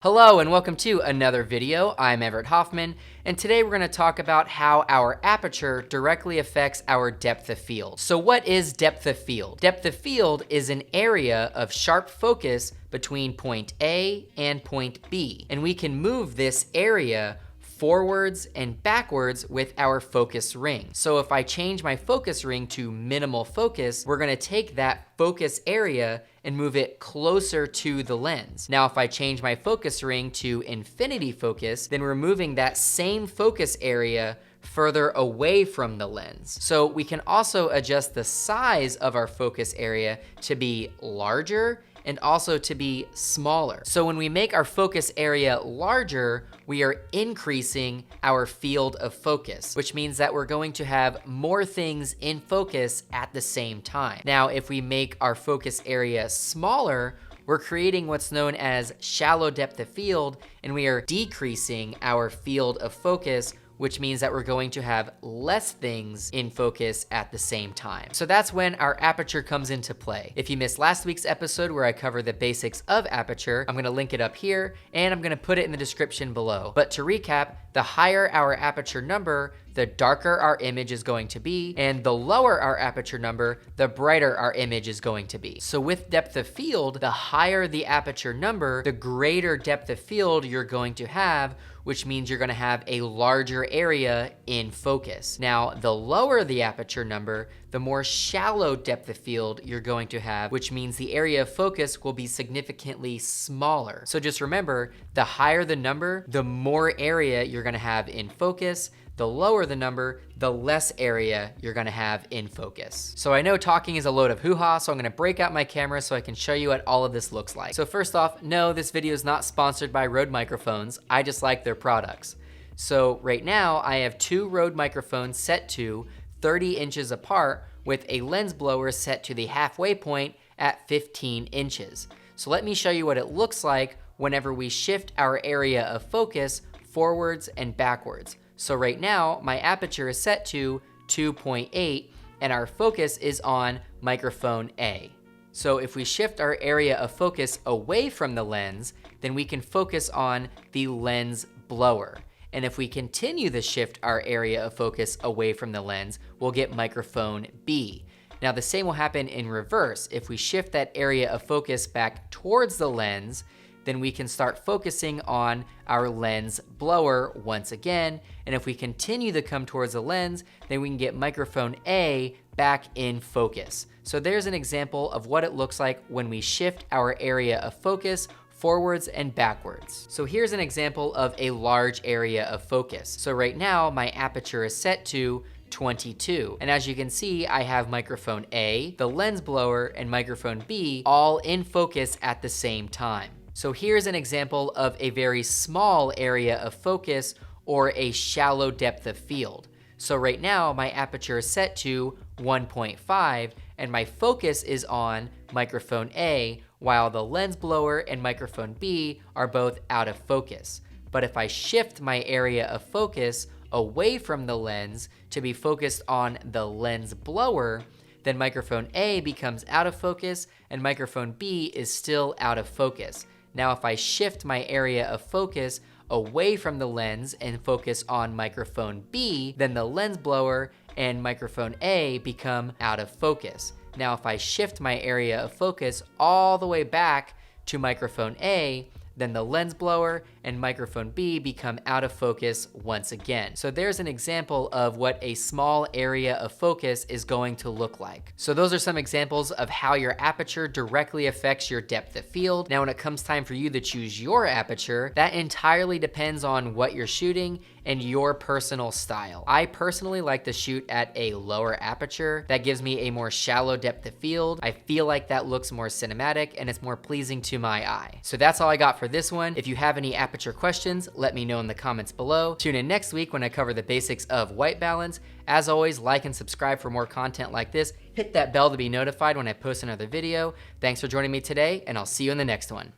Hello and welcome to another video. I'm Everett Hoffman, and today we're going to talk about how our aperture directly affects our depth of field. So what is depth of field? Depth of field is an area of sharp focus between point A and point B, and we can move this area forwards and backwards with our focus ring. So if I change my focus ring to minimal focus, we're gonna take that focus area and move it closer to the lens. Now, if I change my focus ring to infinity focus, then we're moving that same focus area further away from the lens. So we can also adjust the size of our focus area to be larger and also to be smaller. So when we make our focus area larger, we are increasing our field of focus, which means that we're going to have more things in focus at the same time. Now, if we make our focus area smaller, we're creating what's known as shallow depth of field, and we are decreasing our field of focus, which means that we're going to have less things in focus at the same time. So that's when our aperture comes into play. If you missed last week's episode where I covered the basics of aperture, I'm gonna link it up here and I'm gonna put it in the description below. But to recap, the higher our aperture number, the darker our image is going to be, and the lower our aperture number, the brighter our image is going to be. So with depth of field, the higher the aperture number, the greater depth of field you're going to have, which means you're gonna have a larger area in focus. Now, the lower the aperture number, the more shallow depth of field you're going to have, which means the area of focus will be significantly smaller. So just remember, the higher the number, the more area you're gonna have in focus. The lower the number, the less area you're gonna have in focus. So I know talking is a load of hoo-ha, so I'm gonna break out my camera so I can show you what all of this looks like. So first off, no, this video is not sponsored by Rode microphones. I just like their products. So right now, I have two Rode microphones set to 30 inches apart with a lens blower set to the halfway point at 15 inches. So let me show you what it looks like whenever we shift our area of focus forwards and backwards. So right now, my aperture is set to 2.8 and our focus is on microphone A. So if we shift our area of focus away from the lens, then we can focus on the lens blower. And if we continue to shift our area of focus away from the lens, we'll get microphone B. Now the same will happen in reverse. If we shift that area of focus back towards the lens, then we can start focusing on our lens blower once again. And if we continue to come towards the lens, then we can get microphone A back in focus. So there's an example of what it looks like when we shift our area of focus forwards and backwards. So here's an example of a large area of focus. So right now, my aperture is set to 22. And as you can see, I have microphone A, the lens blower, and microphone B all in focus at the same time. So here's an example of a very small area of focus or a shallow depth of field. So right now, my aperture is set to 1.5 and my focus is on microphone A, while the lens blower and microphone B are both out of focus. But if I shift my area of focus away from the lens to be focused on the lens blower, then microphone A becomes out of focus and microphone B is still out of focus. Now, if I shift my area of focus away from the lens and focus on microphone B, then the lens blower and microphone A become out of focus. Now, if I shift my area of focus all the way back to microphone A, then the lens blower and microphone B become out of focus once again. So there's an example of what a small area of focus is going to look like. So those are some examples of how your aperture directly affects your depth of field. Now, when it comes time for you to choose your aperture, that entirely depends on what you're shooting and your personal style. I personally like to shoot at a lower aperture. That gives me a more shallow depth of field. I feel like that looks more cinematic and it's more pleasing to my eye. So that's all I got for this one. If you have any aperture questions, let me know in the comments below. Tune in next week when I cover the basics of white balance. As always, like and subscribe for more content like this. Hit that bell to be notified when I post another video. Thanks for joining me today, and I'll see you in the next one.